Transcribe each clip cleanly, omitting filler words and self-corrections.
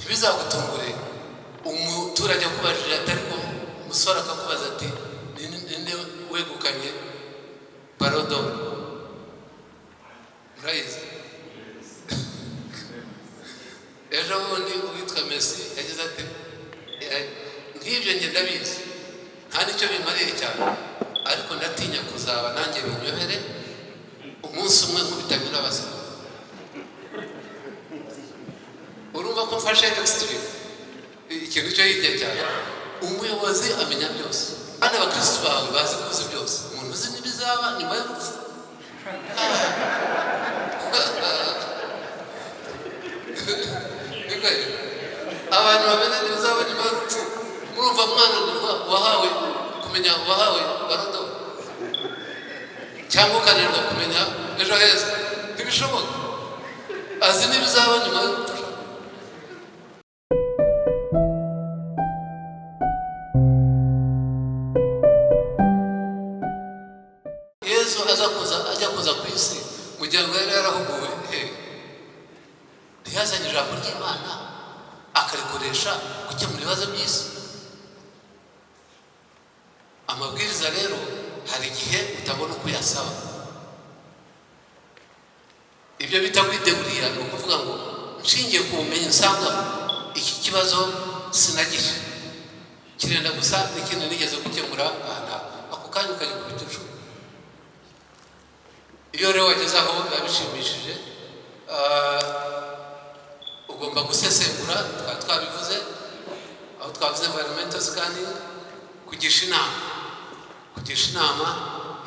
ntibizagutungure umuturage akubajije atariko umusore akakubaza ati ninde wegukanye barodo murayizi ejo bundi uwitwa Messi yagize ati nk'ibyo njye ndabizi nta nicyo bimariye cyane ariko ndatinya kuzaba nanjye binyobere umunsi umwe nk'ubitamira abasore urumva ko mfashe extreme ikintu cyo hirya cyane umuyobozi amenya byose kandi abakristo bawe bazi kuzi byose umuntu uzi n'ibizaba nyuma y'urupfu abantu bamenya n'ibizaba nyuma y'urupfu murumva mwana wahawe kumenya wahawe barodo cyangwa ukananirwa kumenya ejo heza ntibishoboka azi n'ibizaba nyuma y'urupfu ajya kuza ku isi kugira ngo yari yarahuguwe ntiyazanye ijambo ry'Imana akarikoresha gukemura ibibazo by'isi. Amabwiriza rero hari igihe utabona uko uyasaba. Ibyo bita kwidegurira ni ukuvuga ngo nshingiye ku bumenyi nsanga iki kibazo sinagisha kirenda gusa n'ikintu nigeze gukemura ako kanya ukagikubita inshuro. Iyo rero wageze aho babishimishije ugomba gusesengura twabivuze aho twavuze environmental scanning kugisha inama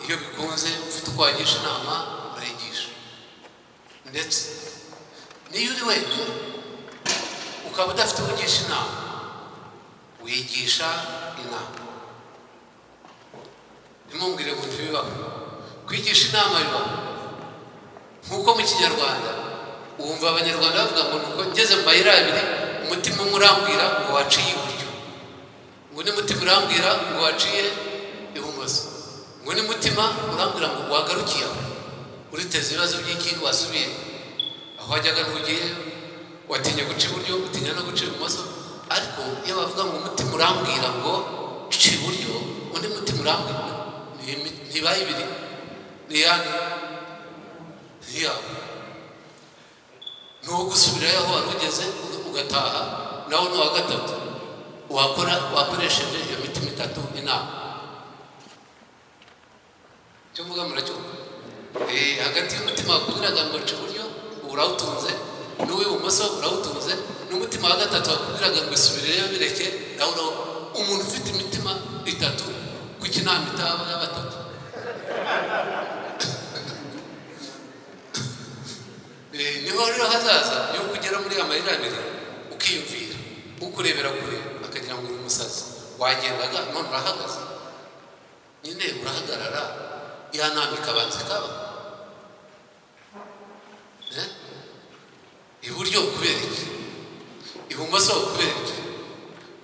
iyo bikunze ufite uko wagisha inama urayigisha ndetse niyo uri wenyine ukaba udafite ugisha inama wigisha inama. Ntimumbwire ngo ntibibaho kwigisha inama bibaho nk'uko mu Kinyarwanda wumva abanyarwanda bavuga ngo nuko ngeze mu mayira abiri umutima umwe urambwira ngo waciye iburyo ngo n'umutima urambwira ngo waciye ibumoso ngo n'umutima urambwira ngo wagarukiye aho uriteze ibibazo by'iki wasubiye aho wajyaga ntugiye watinya guca iburyo utinya no guca ibumoso. Ariko iyo bavuga ngo umutima urambwira ngo uca iburyo undi mutima urambwira ntibaye ibiri ni yani ntiyawe nuwo gusubirayo aho wari ugeze ugataha nawe n'uwa gatatu wakoresheje iyo mitima itatu inama. Cyo mvuga muracyumva hagati y'umutima wakubwiraga ngo nca iburyo urawutunze n'uw'ibumoso urawutunze n'umutima wa gatatu wakubwiraga ngo isubireyo bireke nawe umuntu ufite imitima itatu kuko inama itaba ya batatu. Niho rero hazaza yo kugera muri amayira abiri ukiyumvira ukurebera kure akagira ngo uri umusazi wagendaga none urahagaze nyine urahagarara ya nama ikabanza ikaba iburyo kubera iki ibumoso kubera iki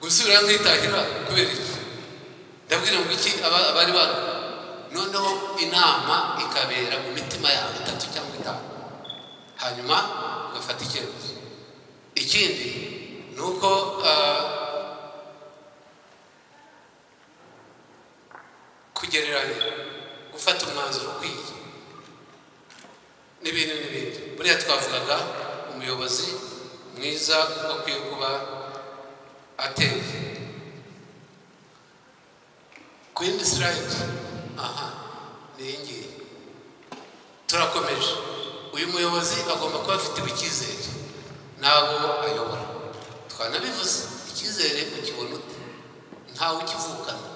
gusubira nkitahira kubera iki ndabwira ngo iki abari bano noneho inama ikabera mu mitima yawe itatu cyangwa itanu hanyuma ugafata icyemezo. Ikindi ni uko kugereranya gufata umwanzuro ukwiye n'ibindi buriya twavugaga umuyobozi mwiza ukwiye kuba ateye ku yindi slide. Ni iyi ngiyi turakomeje. Uyu muyobozi agomba kuba afite icyizere n'abo ayobora. Twanabivuze icyizere ukibona ute? Ntawe ukivukana.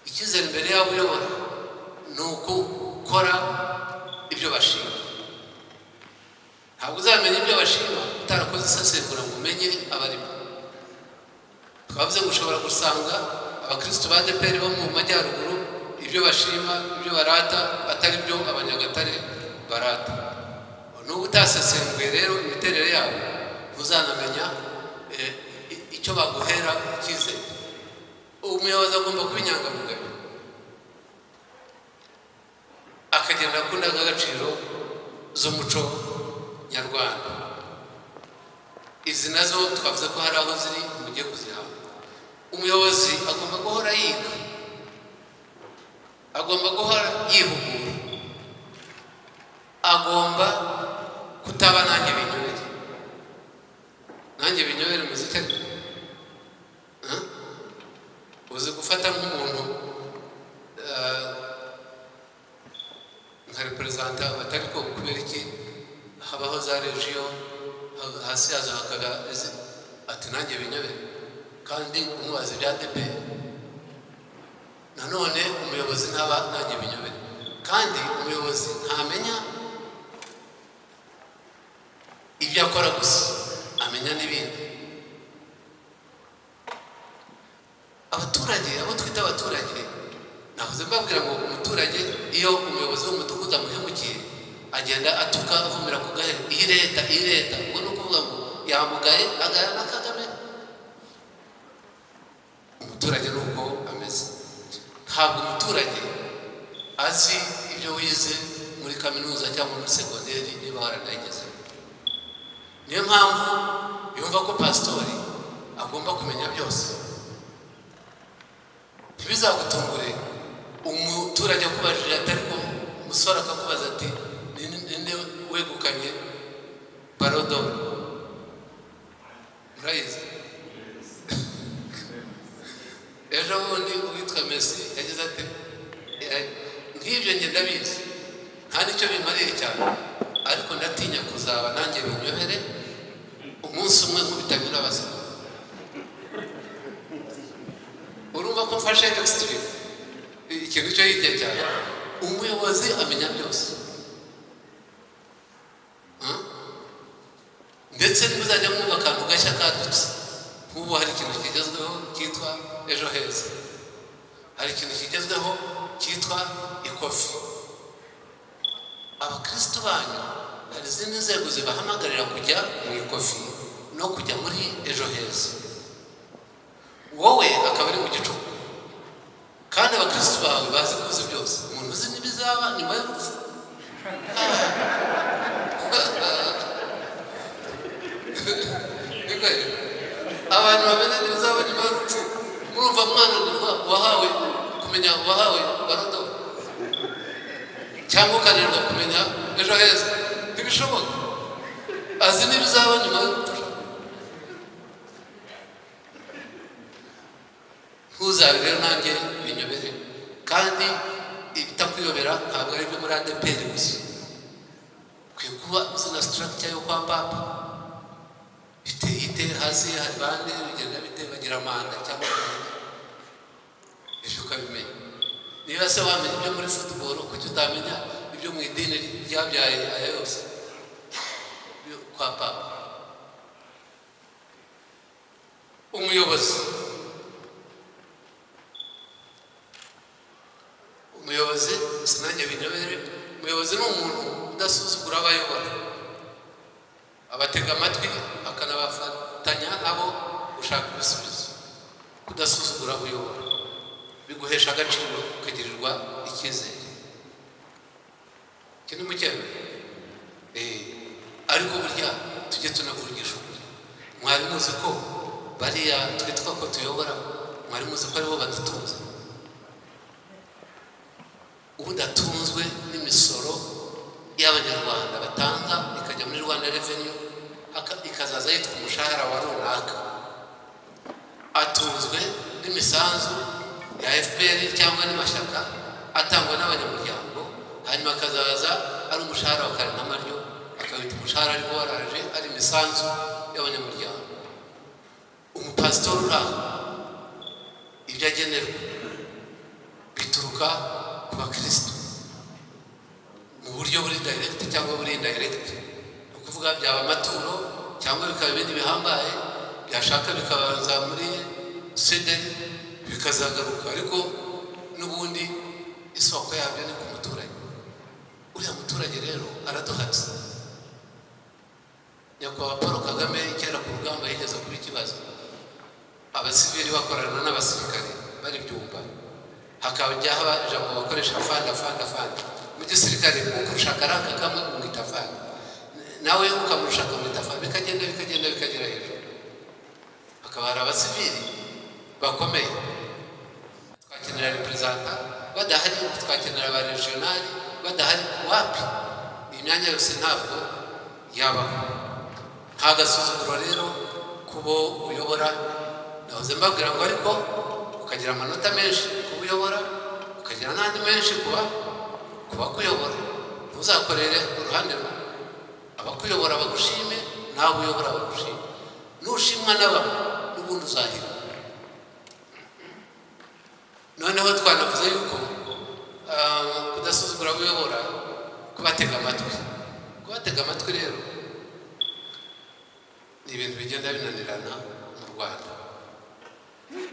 Icyizere mbere y'abo uyobora ni ukukora ibyo bashima. Ntabwo uzamenya ibyo bashima utarakoze isesengura ngo umenye abarimo. Twavuze ngo ushobora gusanga abakristo ba ADEPR bo mu majyaruguru ibyo bashima ibyo barata atari byo abanyagatare barata. N'ubu utasesenguye rero imiterere yabo uzanamenya icyo baguhera icyizere. Umuyobozi agomba kuba inyangamugayo akagendera ku ndangagaciro z'umuco nyarwanda. izi nazo twavuze ko hari aho ziri mugiye kuzihawe. Umuyobozi agomba guhora yiga, agomba guhora yihugura, agomba kutaba nanjye binyobere muzika. Uzi gufata nk'umuntu nka representa batari ko kubera iki habaho za regiyo hasi haza hakaba ati nanjye binyobere, kandi umubaza ibya DP nanone umuyobozi ntaba nanjye binyobere, kandi umuyobozi ntamenya ibyo akora gusa, amenya n'ibindi. Abaturage, abo twita abaturage, nahoze mbabwira ngo umuturage iyo umuyobozi w'umudugudu amuhemukiye agenda atuka avumira ku gahe, iyi leta ubwo ni ukuvuga ngo yamugaye agaya na Kagame. Umuturage ni uko ameze. Ntabwo umuturage azi ibyo wize muri kaminuza cyangwa muri segonderi niba waranayigeze. Niyo mpamvu yumva ko pasitori agomba kumenya byose. Ntibizagutungure umuturage akubajije atari ko umusore akakubaza ati ninde wegukanye parodo, murayizi? Ejo bundi uwitwa Messi yagize ati nk'ibyo njye ndabizi nta nicyo bimariye cyane, ariko ndatinya kuzaba nanjye binyobere umunsi umwe nk'ubitabira abasaba. Urumva ko mfashe extreme ikintu cyo hirya cyane. Umuyobozi amenya byose, ndetse ntibuzajya mwumva akantu gashya kadutse. Nk'ubu hari ikintu kigezweho cyitwa ejo heza, hari ikintu kigezweho cyitwa ikofi. Abakristo banyu hari izindi nzego zibahamagarira kujya mu ikofi no kujya muri ejo heza, wowe akaba ari mu gicuku, kandi abakristo bawe bazi kuzi byose. Umuntu uzi n'ibizaba nyuma y'urupfu. Abantu bamenya n'ibizaba nyuma y'urupfu. Murumva mwana wahawe kumenya wahawe barodo cyangwa ukananirwa kumenya ejo heza? Ntibishoboka. Azi n'ibizaba nyuma y'urupfu. Ntuzabe rero nanjye binyobere, kandi ibitakwiyobera ntabwo ari ibyo muri ADPR gusa. Ukwiye kuba uzi na structure yo kwa papa, iteye hasi hari bande bigenda bite bagira manda cyangwa ibyo ukabimenya. Niba se wamenya ibyo muri football, kuki utamenya ibyo mu idini ryabyaye aya yose kwa papa? Umuyobozi sinanjye binyobere. Umuyobozi ni umuntu udasuzugura abayobora, abatega amatwi akanabafatanya nabo gushaka ibisubizo. Kudasuzugura uyobora biguhesha agaciro, ukagirirwa icyizere. Iki ni mukembe. Ariko burya tujye tunavugisha ukuri. Mwari muzi ko bariya twitwa ko tuyobora, mwari muzi ko aribo badutunze? Udatunzwe n'imisoro y'abanyarwanda batanga ikajya muri Rwanda Revenue ikazaza yitwa umushahara wa runaka, atunzwe n'imisanzu ya FPR cyangwa n'amashyaka atangwa n'abanyamuryango, hanyuma akazaza ari umushahara wa Karinamaryo akawita umushahara ariko waraje ari imisanzu y'abanyamuryango. Umupasitori uraho ibyo agenerwa bituruka ku bakristo mu buryo buri direct cyangwa buri indirect. Ni ukuvuga byaba amaturo cyangwa bikaba ibindi bihambaye, byashaka bikabanza muri sede bikazagaruka, ariko n'ubundi isoko yabyo ni ku muturage. Uriya muturage rero araduhatse. Nyakubahwa Paul Kagame kera ku rugamba yigeze kuba ikibazo, abasivili bakorana n'abasirikare bari byumba, hakajya haba ijambo bakoresha fanda mu gisirikare, uko ushaka araka kamwe umwita fanda. nawe ukamurusha akamutafa bikagenda bikagera hejuru. Hakaba hari abasivili bakomeye, twakenera representa badahari, twakenera aba regionali badahari, wapi imyanya yose ntabwo yabaho. Nta gasuzuguro rero kubo uyobora. Nahoze mbabwira ngo ariko ukagira amanota menshi kuba uyobora, ukagira n'andi menshi kuba kuyobora. Ntuzakorere uruhande rumwe, abakuyobora bagushime, nawe uyobora bagushime. Nushimwa n'abamwe n'ubundi uzahira. Noneho twanavuze yuko kudasuzugura uyobora, kubatega amatwi rero ni ibintu bigenda binanirana mu Rwanda.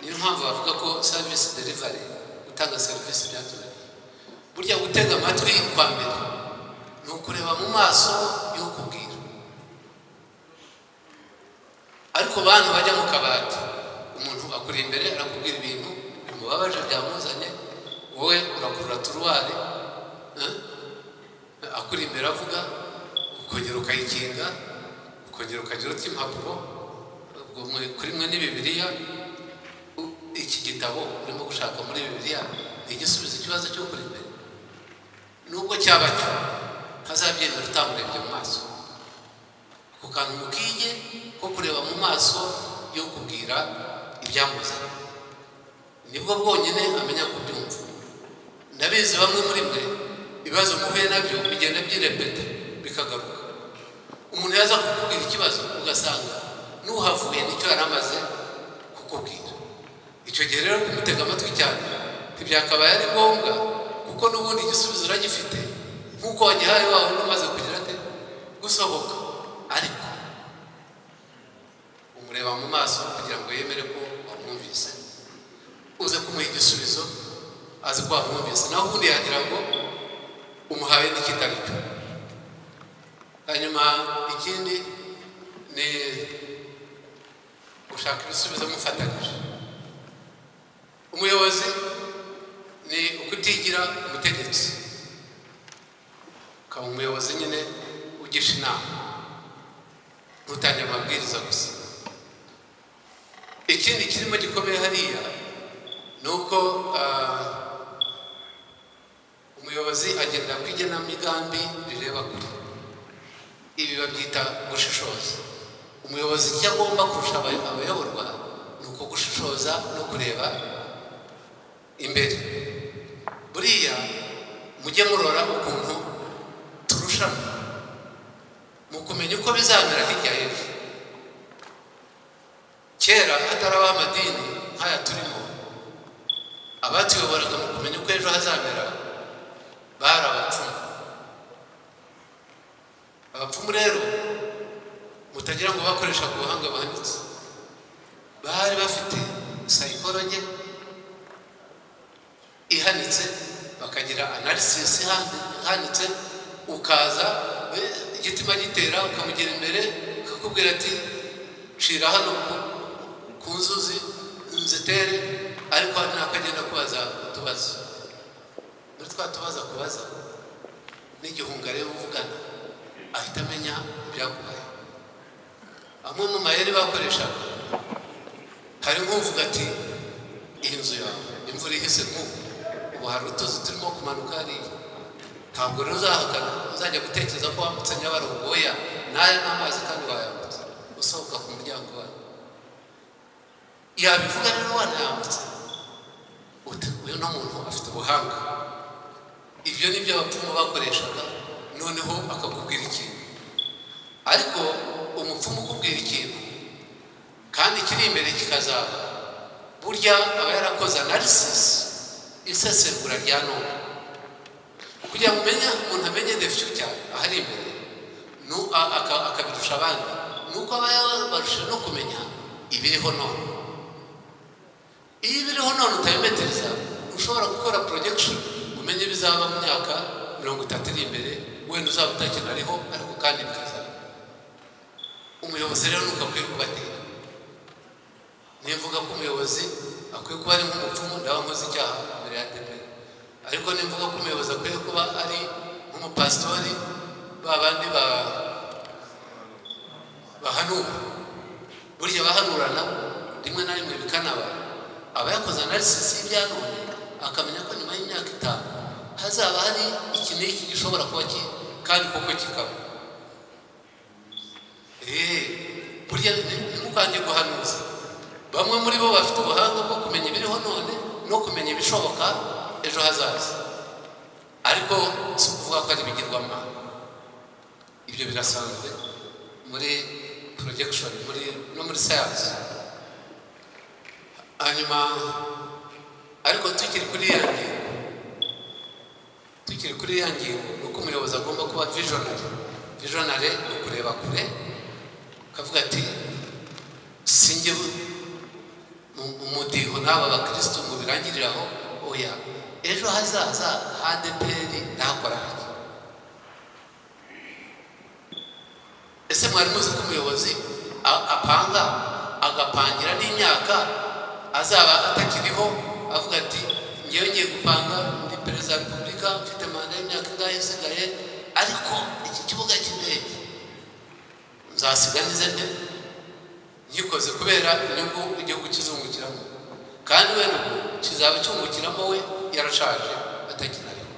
Niyo mpamvu bavuga ko service delivery, gutanga serivisi byatunaniye. Burya gutega amatwi kwa mbere ni ukureba mu maso y'ukubwira. Ariko bantu bajya mu kabati, umuntu akuri imbere arakubwira ibintu bimubabaje byamuzanye, wowe urakurura turuwari, akuri imbere avuga, ukongera ukayikinga, ukongera ukagira uti impapuro, kuri mwe ni Bibiliya. Iki gitabo urimo gushaka muri Bibiliya ni igisubizo ikibazo cyo kuri imbere. Nubwo cyaba cyo ntazabyemera utamurebye mu maso. Ako kantu mukige ko kureba mu maso yo kubwira ibyamuzanye, nibwo bwonyine amenya kubyumva. Ndabizi bamwe muri mwe ibibazo muhuye nabyo bigenda byirepeta bikagaruka. Umuntu yaza kukubwira ikibazo ugasanga n'uhavuye nicyo yaramaze kukubwira. Icyo gihe rero kumutega amatwi cyane ntibyakabaye ari ngombwa, kuko n'ubundi igisubizo uragifite nk'uko wagihaye wawe umaze kugira ate gusohoka. Ariko umureba mu maso kugira ngo yemere ko wamwumvise, uze kumuha igisubizo azi ko wamwumvise, naho ubundi yagira ngo umuhaye n'ikitari cyo. Hanyuma ikindi ni gushaka ibisubizo mufatanyije. Umuyobozi ni ukutigira umutegetsi, ukaba umuyobozi nyine ugisha inama, ntutange amabwiriza gusa. Ikindi kirimo gikomeye hariya ni uko umuyobozi agenda ku igenamigambi rireba kure. Ibi babyita gushishoza. Umuyobozi icyo agomba kurusha abayoborwa ni uko gushishoza no kureba imbere. Buriya mujye murora ukuntu turushanwa mu kumenya uko bizamera hirya y'ejo. Kera hatarabaho amadini nk'aya turimo, abatuyoboraga mu kumenya uko ejo hazamera bari abapfumu. Abapfumu rero mutagira ngo bakoresha ku buhanga buhanitse, bari bafite psychology ihanitse, bakagira analysis ihanitse. Ukaza igitima gitera ukamugira imbere akakubwira ati shira hano ku nzuzi nzitere, ariko nakagenda kubaza utubazo. Muri twa tubaza kubaza n'igihunga rero uvugana ahita amenya ibyakubaye. Amwe mu mayeri bakoreshaga, hari nk'uvuga ati iyi nzu yawe imvura ihise nk'ubu, ubu hari utuzi turimo kumanuka hariya, ntabwo rero uzahakana uzajya gutekereza ko wambutse Nyabarongo. Oya, n'aya n'amazi kandi wayambutse usohoka ku muryango wawe. Yabivuga rero wanayambutse, uyu no muntu afite ubuhanga. Ibyo ni byo abapfumu bakoreshaga. Noneho akakubwira ikintu, ariko umupfumu ukubwira ikintu kandi kiri imbere kikazaba, burya aba yarakoze analysis, isesengura rya none, kugira ngo umuntu amenye the future ahari imbere, akabirusha abandi. Nuko aba yabarusha no kumenya ibiriho none. Iyo ibiriho none utabimetereza, ushobora gukora projection umenye bizaba mu myaka 30 iri imbere, wenda uzaba utakinariho, ariko kandi bikazaba. Umuyobozi rero nuko akwiye kubatera. Nimvuga ko umuyobozi akwiye kuba ari nk'umupfumu, ndaba nkoze icyaha imbere ya DP. Ariko nimvuga ko umuyobozi akwiye kuba ari nk'umupasitori, babandi bahanura. Burya bahanurana rimwe na rimwe bikanaba aba yakoze analysis y'ibya none akamenya ko nyuma y'imyaka 5 hazaba hari iki n'iki gishobora kuba kandi koko kikaba. Burya nimukanje guhanuza. Bamwe muri bo bafite ubuhanga bwo kumenya ibiriho none no kumenya ibishoboka ejo hazaza, ariko si ukuvuga ko ari ibigirwamana. Ibyo birasanzwe muri projection, no muri science. Hanyuma ariko tukiri kuri ya ngingo nuko umuyobozi agomba kuba visionary ni kureba kure, kavuga ati sinjye umudiho n'aba bakristo ngo birangirire aho. Oya, ejo hazaza HDPR ndakora iki? Ese mwari muzi ko umuyobozi agapangira n'imyaka azaba atakiriho, avuga ati ngewe ngiye gupanga ndi perezida wa repubulika mfite manda y'imyaka ingahe isigaye, ariko iki kibuga cy'indege nzasiganize nde ngikoze kubera inyungu igihugu kizungukiramo, kandi we nuko kizaba cyungukiramo we yarashaje atakinariho.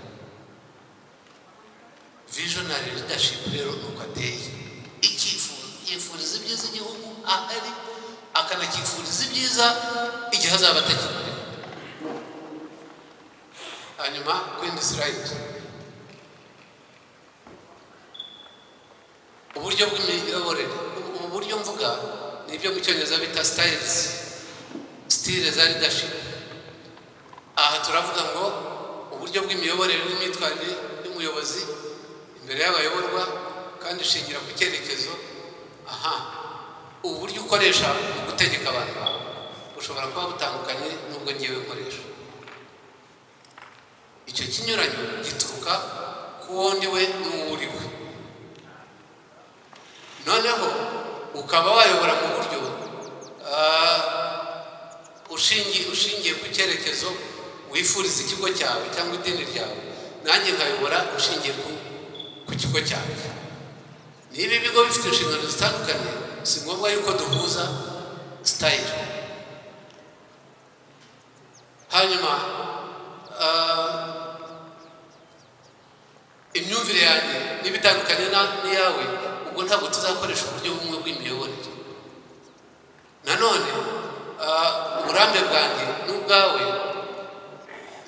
Visionary leadership rero nuko ateye, yifuriza ibyiza igihugu ahari, akanakifuriza ibyiza igihe azaba atakinariho. Hanyuma kuri slide, uburyo bw'imiyoborere, uburyo mvuga nibyo mu cyongereza bita style za leadership. Aha turavuga ngo uburyo bw'imiyoborere n'imyitwarire y'umuyobozi imbere y'abayoborwa kandi ishingira ku cyerekezo. Uburyo ukoresha mu gutegeka abantu bawe bushobora kuba butandukanye n'ubwo ngewe nkoresha. Icyo kinyuranyo gituruka ku wundi we n'uwuri we, noneho ukaba wayobora mu buryo ushingiye ku cyerekezo wifuriza ikigo cyawe cyangwa idini ryawe, nanjye nkayobora ushingiye ku kigo cyawe. Niba ibigo bifite inshingano zitandukanye, si ngombwa yuko duhuza style. Hanyuma imyumvire yanjye niba itandukanye n'iyawe, ubwo ntabwo tuzakoresha uburyo bumwe bw'imiyoborere. Nanone uburambe bwanjye n'ubwawe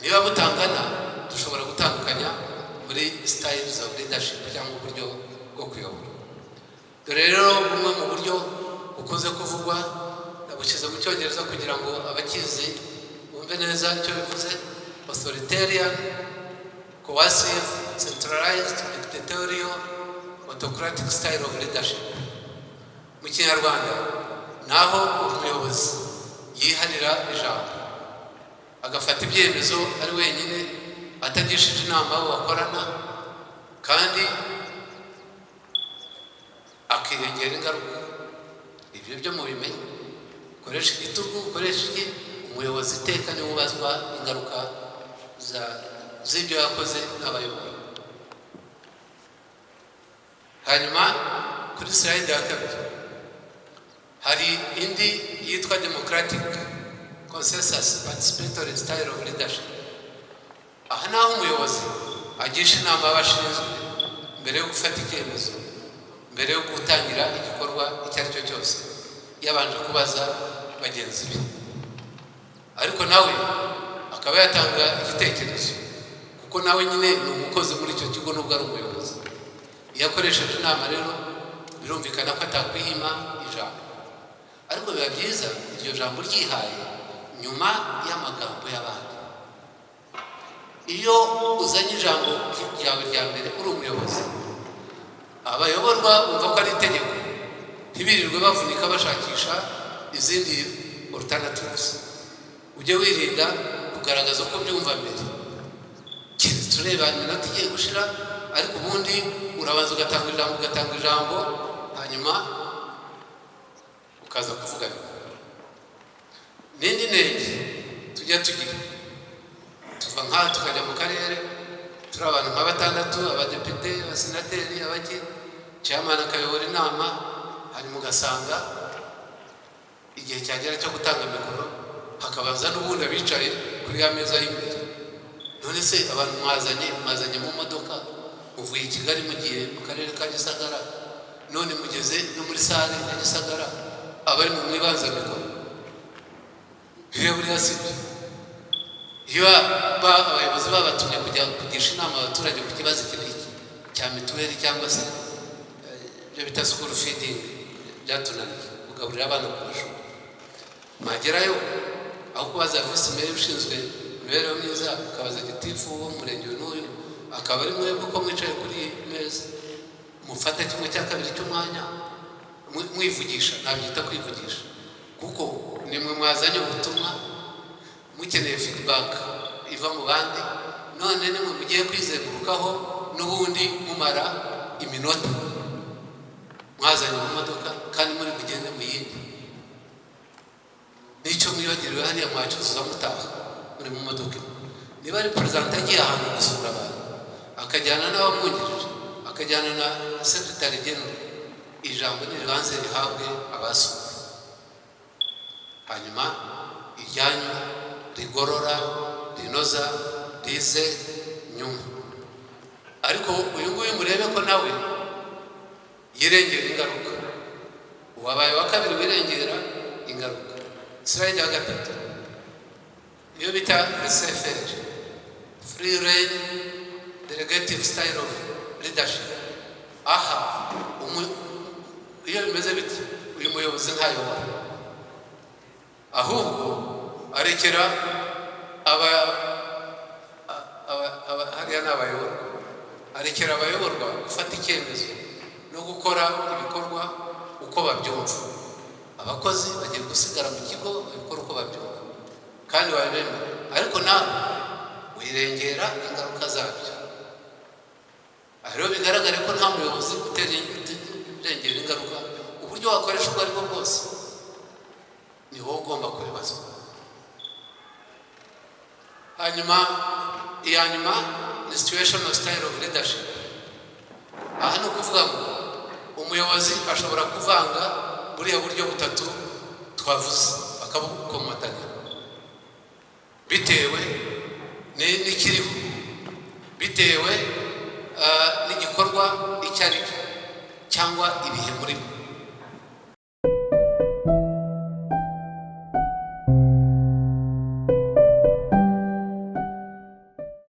niba butangana, dushobora gutandukanya muri styles of leadership cyangwa uburyo bwo kuyobora. Dore rero bumwe mu buryo bukunze kuvugwa, nabushyize mu cyongereza kugira ngo abakizi bumve neza icyo bivuze: authoritarian, coercive, centralized, dictatorial, autocratic style of leadership. Mu Kinyarwanda naho umuyobozi yiharira ijambo, agafata ibyemezo ari wenyine atagishije inama abo bakorana, kandi akirengera ingaruka. Ibyo byo mubimenye, ukoresha igitugu, ukoresha iki, umuyobozi iteka niwe ubazwa ingaruka z'ibyo yakoze n'abayobozi. Hanyuma kuri slide ya kabiri hari indi yitwa democratic consensus participatory style of leadership. Aha naho umuyobozi agisha inama abashinzwe mbere yo gufata icyemezo, mbere yo gutangira igikorwa icyo ari cyo cyose, yabanje kubaza bagenzi be, ariko nawe akaba yatanga igitekerezo, kuko nawe nyine ni umukozi muri icyo kigo nubwo ari umuyobozi. Iyo akoresheje inama rero birumvikana ko atakwihima ijambo, ariko biba byiza iryo jambo ryihaye nyuma y'amagambo y'abandi. Iyo uzanye ijambo ryawe rya mbere uri umuyobozi, abayoborwa bumva ko ari itegeko, ntibirirwe bavunika bashakisha izindi alternatives. Ujye wirinda kugaragaza uko byumva mbere, tureba iminota igiye gushira, ariko ubundi urabanza ugatanga ijambo hanyuma ukaza kuvugana. N'indi ntege tujya tugira, tuva nk'aha tukajya mu karere turi abantu nka 6, abadepite, abasenateri, abaki, chairman akayobora inama, hanyuma ugasanga igihe cyagera cyo gutanga mikoro hakabaza n'ubundi abicaye kuri ya meza y'imbere. None se abantu mwazanye mu modoka, uvuye i Kigali mugiye mu karere ka Gisagara, none mugeze no muri sale ya Gisagara, abari mu mwibanza mikoro. Iyo buriya sibyo. Iyo abayobozi babatumye kujya kugisha inama abaturage ku kibazo iki cya mituweli cyangwa se ibyo bita school feeding byatunaniye, kugaburira abana ku mashuri, mwagerayo aho kubaza visi meya ushinzwe imibereho myiza, ukabaza gitifu w'umurenge n'uyu, akaba ari mwebwe ko mwicaye kuri meza, mufata kimwe cya kabiri cy'umwanya mwivugisha. Nabyita kwivugisha, kuko nimwe mwazanye ubutumwa mukeneye feedback iva mu bandi, none nimwe mugiye kwizengurukaho n'ubundi mumara iminota mwazanye mu modoka kandi muri mugende mu yindi. Nicyo mwibagiriwe hariya mwacuzuza mutaha muri mu modoka. Niba ari perezida agiye ahantu gusura abantu, akajyana n'abamwungirije, akajyana na secretary general, ijambo niribanze rihabwe abasuye, hanyuma iryanyu rigorora, rinoza, rize nyuma. Ariko uyu nguyu murebe ko nawe yirengera ingaruka. Uwabaye wa kabiri wirengera ingaruka. Slide ya gatatu iyo bita SFR, free rein delegative style of leadership. Aha iyo bimeze biti, uyu muyobozi ntayobora, ahubwo arekera hariya n'abayoborwa, arekera abayoborwa gufata icyemezo no gukora ibikorwa uko babyumva. Abakozi bagiye gusigara mu kigo babikora uko babyumva kandi babemera, ariko nawe wirengera ingaruka zabyo. Rero bigaragare ko nta muyobozi urengera ingaruka. Uburyo wakoresha ubwo aribwo bwose ni wowe ugomba kubibazwa. Hanyuma iya nyuma ni situational style of leadership. Aha ni ukuvuga ngo umuyobozi ashobora kuvanga buriya buryo butatu twavuze, akabukomatanya bitewe n'ikiriho, bitewe n'igikorwa icyo ari cyo cyangwa ibihe muri